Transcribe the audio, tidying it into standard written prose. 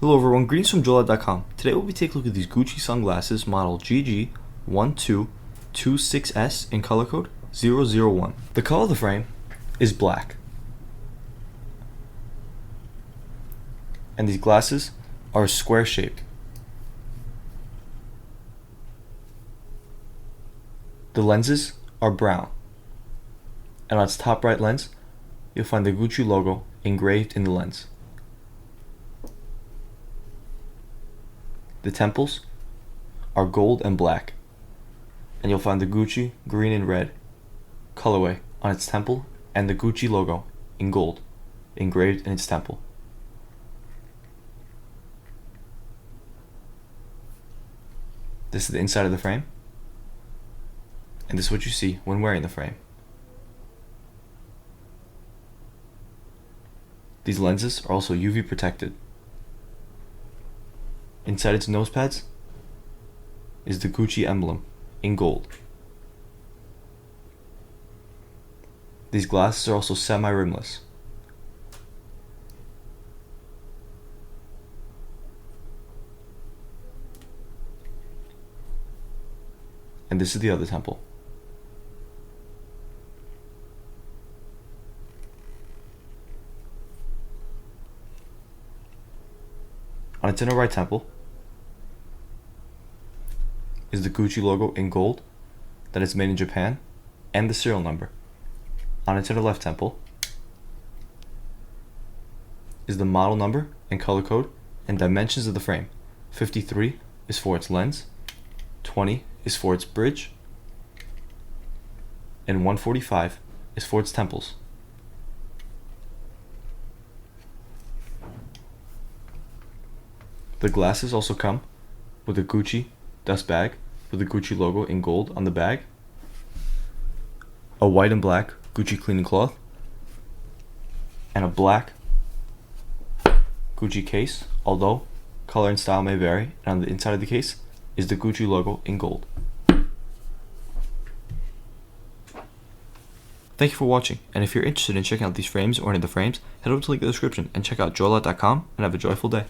Hello everyone, greetings from JoyLot.com. Today we'll be taking a look at these Gucci sunglasses model GG1226S in color code 001. The color of the frame is black. And these glasses are square shaped. The lenses are brown. And on its top right lens, you'll find the Gucci logo engraved in the lens. The temples are gold and black, and you'll find the Gucci green and red colorway on its temple and the Gucci logo in gold engraved in its temple. This is the inside of the frame, and this is what you see when wearing the frame. These lenses are also UV protected. Inside its nose pads is the Gucci emblem in gold. These glasses are also semi-rimless. And this is the other temple. On its inner right temple is the Gucci logo in gold that is made in Japan and the serial number. On its inner left temple is the model number and color code and dimensions of the frame. 53 is for its lens, 20 is for its bridge, and 145 is for its temples. The glasses also come with a Gucci dust bag with the Gucci logo in gold on the bag, a white and black Gucci cleaning cloth, and a black Gucci case, although color and style may vary, and on the inside of the case is the Gucci logo in gold. Thank you for watching, and if you're interested in checking out these frames or any of the frames, head over to the link in the description and check out JoyLot.com and have a joyful day.